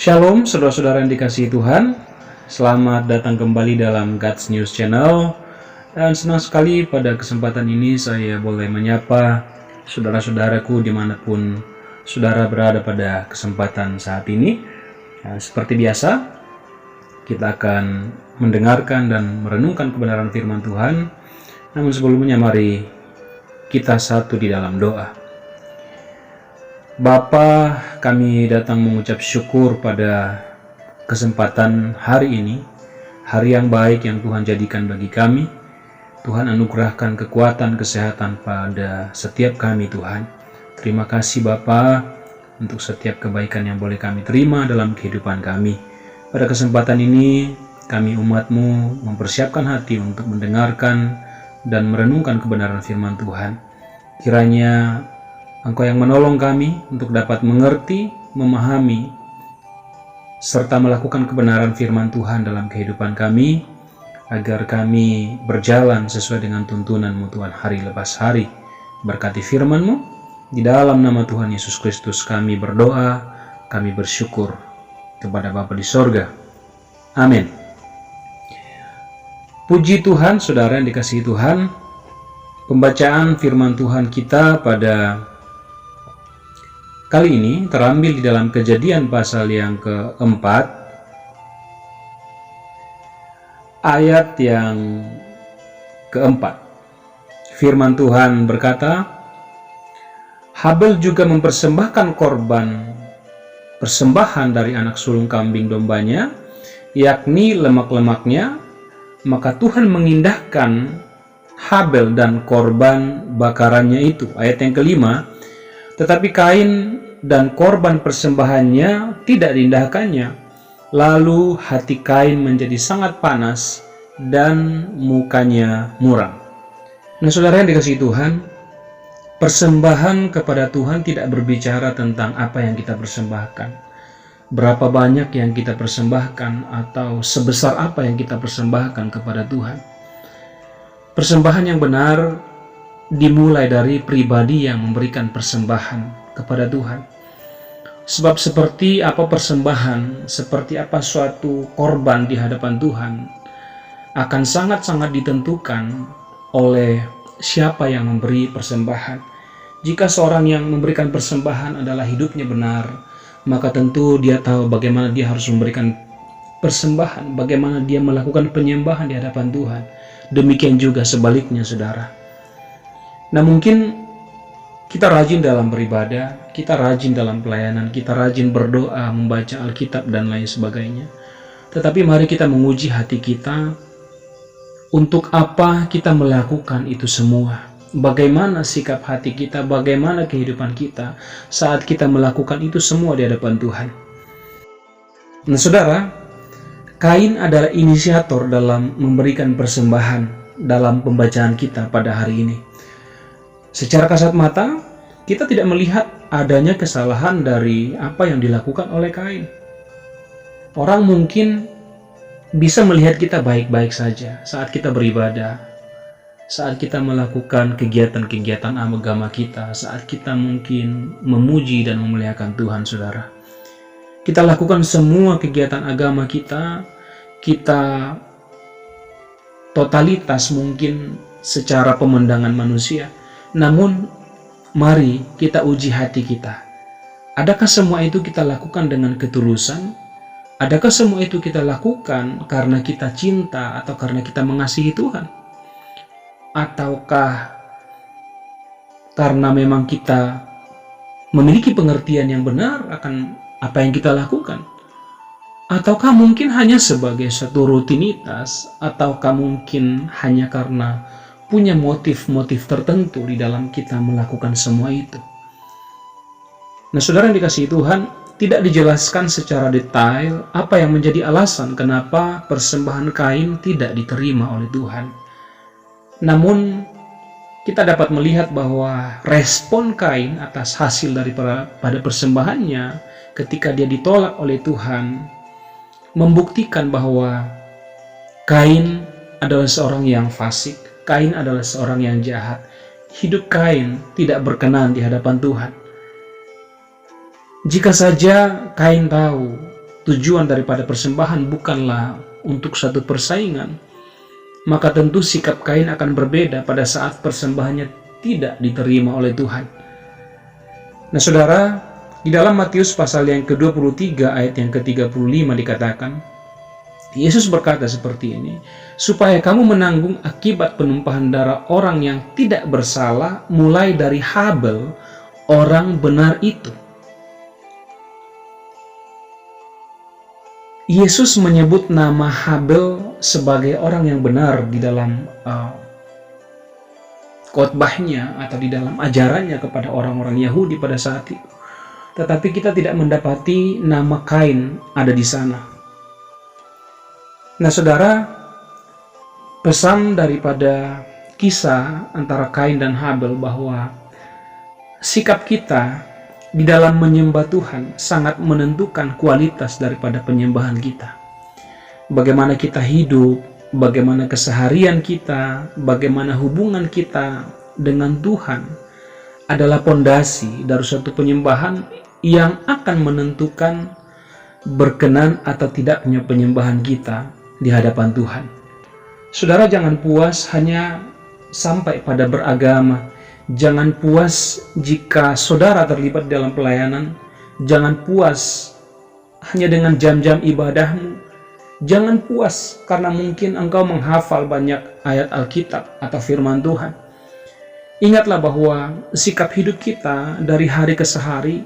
Shalom saudara-saudara yang dikasihi Tuhan. Selamat datang kembali dalam God's News Channel. Dan senang sekali pada kesempatan ini saya boleh menyapa saudara-saudaraku dimanapun saudara berada pada kesempatan saat ini. Seperti biasa, kita akan mendengarkan dan merenungkan kebenaran firman Tuhan. Namun sebelumnya mari kita satu di dalam doa. Bapa, kami datang mengucap syukur pada kesempatan hari ini, hari yang baik yang Tuhan jadikan bagi kami. Tuhan anugerahkan kekuatan, kesehatan pada setiap kami, Tuhan. Terima kasih Bapa untuk setiap kebaikan yang boleh kami terima dalam kehidupan kami. Pada kesempatan ini, kami umat-Mu mempersiapkan hati untuk mendengarkan dan merenungkan kebenaran firman Tuhan. Kiranya Engkau yang menolong kami untuk dapat mengerti, memahami, serta melakukan kebenaran firman Tuhan dalam kehidupan kami, agar kami berjalan sesuai dengan tuntunan-Mu Tuhan hari lepas hari. Berkati firman-Mu, di dalam nama Tuhan Yesus Kristus kami berdoa, kami bersyukur kepada Bapa di sorga. Amin. Puji Tuhan, saudara yang dikasihi Tuhan. Pembacaan firman Tuhan kita pada kali ini terambil di dalam Kejadian pasal yang keempat, ayat yang keempat. Firman Tuhan berkata, Habel juga mempersembahkan persembahan dari anak sulung kambing dombanya, yakni lemak-lemaknya, maka Tuhan mengindahkan Habel dan korban bakarannya itu. Ayat yang kelima, tetapi Kain dan korban persembahannya tidak diindahkannya. Lalu hati Kain menjadi sangat panas dan mukanya muram. Nah, saudara yang dikasihi Tuhan, persembahan kepada Tuhan tidak berbicara tentang apa yang kita persembahkan, berapa banyak yang kita persembahkan, atau sebesar apa yang kita persembahkan kepada Tuhan. Persembahan yang benar dimulai dari pribadi yang memberikan persembahan kepada Tuhan. Sebab seperti apa persembahan, seperti apa suatu korban di hadapan Tuhan, akan sangat-sangat ditentukan oleh siapa yang memberi persembahan. Jika seorang yang memberikan persembahan adalah hidupnya benar, maka tentu dia tahu bagaimana dia harus memberikan persembahan, bagaimana dia melakukan penyembahan di hadapan Tuhan. Demikian juga sebaliknya, saudara. Nah, mungkin kita rajin dalam beribadah, kita rajin dalam pelayanan, kita rajin berdoa, membaca Alkitab dan lain sebagainya. Tetapi mari kita menguji hati kita, untuk apa kita melakukan itu semua? Bagaimana sikap hati kita, bagaimana kehidupan kita saat kita melakukan itu semua di hadapan Tuhan? Nah, saudara, Kain adalah inisiator dalam memberikan persembahan dalam pembacaan kita pada hari ini. Secara kasat mata, kita tidak melihat adanya kesalahan dari apa yang dilakukan oleh Kain. Orang mungkin bisa melihat kita baik-baik saja saat kita beribadah, saat kita melakukan kegiatan-kegiatan agama kita, saat kita mungkin memuji dan memuliakan Tuhan, saudara. Kita lakukan semua kegiatan agama kita totalitas mungkin secara pemandangan manusia. Namun, mari kita uji hati kita. Adakah semua itu kita lakukan dengan ketulusan? Adakah semua itu kita lakukan karena kita cinta atau karena kita mengasihi Tuhan? Ataukah karena memang kita memiliki pengertian yang benar akan apa yang kita lakukan? Ataukah mungkin hanya sebagai satu rutinitas? Ataukah mungkin hanya karena punya motif-motif tertentu di dalam kita melakukan semua itu? Nah, saudara yang dikasihi Tuhan, tidak dijelaskan secara detail apa yang menjadi alasan kenapa persembahan Kain tidak diterima oleh Tuhan. Namun, kita dapat melihat bahwa respon Kain atas hasil daripada persembahannya ketika dia ditolak oleh Tuhan membuktikan bahwa Kain adalah seorang yang fasik. Kain adalah seorang yang jahat. Hidup Kain tidak berkenan di hadapan Tuhan. Jika saja Kain tahu tujuan daripada persembahan bukanlah untuk satu persaingan, maka tentu sikap Kain akan berbeda pada saat persembahannya tidak diterima oleh Tuhan. Nah saudara, di dalam Matius pasal yang ke-23 ayat yang ke-35 dikatakan, Yesus berkata seperti ini, supaya kamu menanggung akibat penumpahan darah orang yang tidak bersalah mulai dari Habel, orang benar itu. Yesus menyebut nama Habel sebagai orang yang benar di dalam khotbahnya atau di dalam ajarannya kepada orang-orang Yahudi pada saat itu. Tetapi kita tidak mendapati nama Kain ada di sana. Nah saudara, pesan daripada kisah antara Kain dan Habel bahwa sikap kita di dalam menyembah Tuhan sangat menentukan kualitas daripada penyembahan kita. Bagaimana kita hidup, bagaimana keseharian kita, bagaimana hubungan kita dengan Tuhan adalah pondasi dari suatu penyembahan yang akan menentukan berkenan atau tidaknya penyembahan kita di hadapan Tuhan. Saudara, jangan puas hanya sampai pada beragama. Jangan puas jika saudara terlibat dalam pelayanan. Jangan puas hanya dengan jam-jam ibadahmu. Jangan puas karena mungkin engkau menghafal banyak ayat Alkitab atau firman Tuhan. Ingatlah bahwa sikap hidup kita dari hari ke hari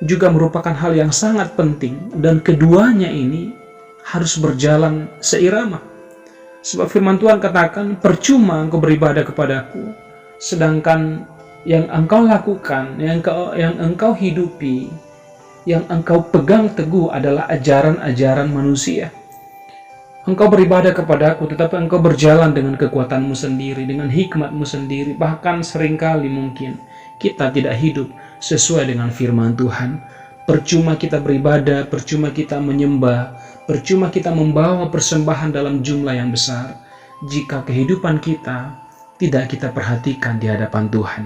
juga merupakan hal yang sangat penting, dan keduanya ini harus berjalan seirama. Sebab firman Tuhan katakan, percuma engkau beribadah kepadaku, sedangkan yang engkau lakukan, yang engkau hidupi, yang engkau pegang teguh adalah ajaran-ajaran manusia. Engkau beribadah kepadaku, tetapi engkau berjalan dengan kekuatanmu sendiri, dengan hikmatmu sendiri. Bahkan seringkali mungkin kita tidak hidup sesuai dengan firman Tuhan. Percuma kita beribadah, percuma kita menyembah, percuma kita membawa persembahan dalam jumlah yang besar jika kehidupan kita tidak kita perhatikan di hadapan Tuhan.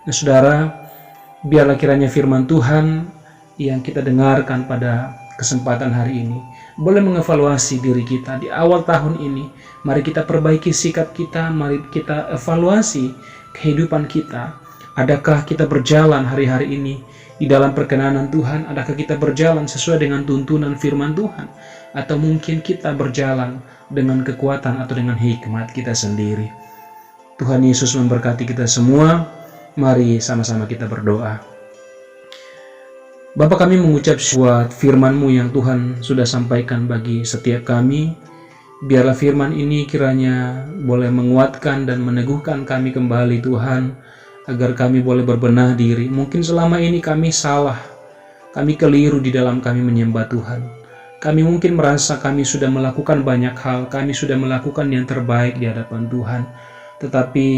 Nah saudara, biarlah kiranya firman Tuhan yang kita dengarkan pada kesempatan hari ini boleh mengevaluasi diri kita di awal tahun ini. Mari kita perbaiki sikap kita, mari kita evaluasi kehidupan kita. Adakah kita berjalan hari-hari ini di dalam perkenanan Tuhan? Adakah kita berjalan sesuai dengan tuntunan firman Tuhan? Atau mungkin kita berjalan dengan kekuatan atau dengan hikmat kita sendiri? Tuhan Yesus memberkati kita semua. Mari sama-sama kita berdoa. Bapa, kami mengucap syukur firman-Mu yang Tuhan sudah sampaikan bagi setiap kami. Biarlah firman ini kiranya boleh menguatkan dan meneguhkan kami kembali Tuhan, agar kami boleh berbenah diri. Mungkin selama ini kami salah, kami keliru di dalam kami menyembah Tuhan. Kami mungkin merasa kami sudah melakukan banyak hal, kami sudah melakukan yang terbaik di hadapan Tuhan. Tetapi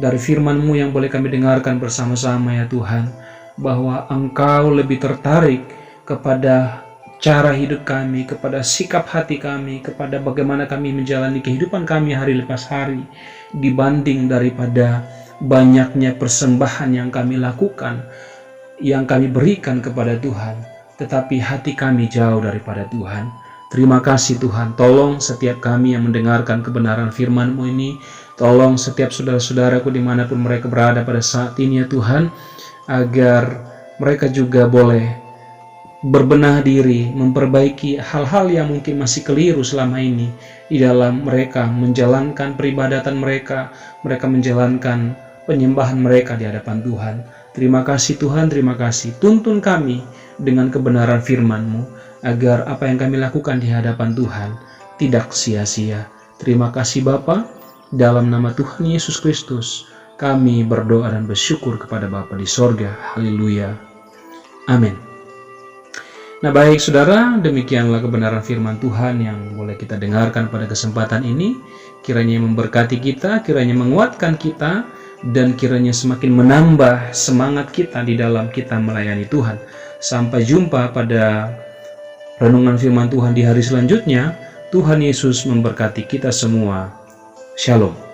dari firman-Mu yang boleh kami dengarkan bersama-sama ya Tuhan, bahwa Engkau lebih tertarik kepada cara hidup kami, kepada sikap hati kami, kepada bagaimana kami menjalani kehidupan kami hari lepas hari, dibanding daripada banyaknya persembahan yang kami lakukan, yang kami berikan kepada Tuhan, tetapi hati kami jauh daripada Tuhan. Terima kasih Tuhan, tolong setiap kami yang mendengarkan kebenaran firman-Mu ini, tolong setiap saudara-saudaraku dimanapun mereka berada pada saat ini ya Tuhan, agar mereka juga boleh berbenah diri, memperbaiki hal-hal yang mungkin masih keliru selama ini di dalam mereka menjalankan peribadatan mereka, mereka menjalankan penyembahan mereka di hadapan Tuhan. Terima kasih Tuhan, terima kasih. Tuntun kami dengan kebenaran firman-Mu, agar apa yang kami lakukan di hadapan Tuhan tidak sia-sia. Terima kasih Bapa, dalam nama Tuhan Yesus Kristus kami berdoa dan bersyukur kepada Bapa di sorga. Haleluya. Amin. Nah baik saudara, demikianlah kebenaran firman Tuhan yang boleh kita dengarkan pada kesempatan ini. Kiranya memberkati kita, kiranya menguatkan kita, dan kiranya semakin menambah semangat kita di dalam kita melayani Tuhan. Sampai jumpa pada renungan firman Tuhan di hari selanjutnya. Tuhan Yesus memberkati kita semua. Shalom.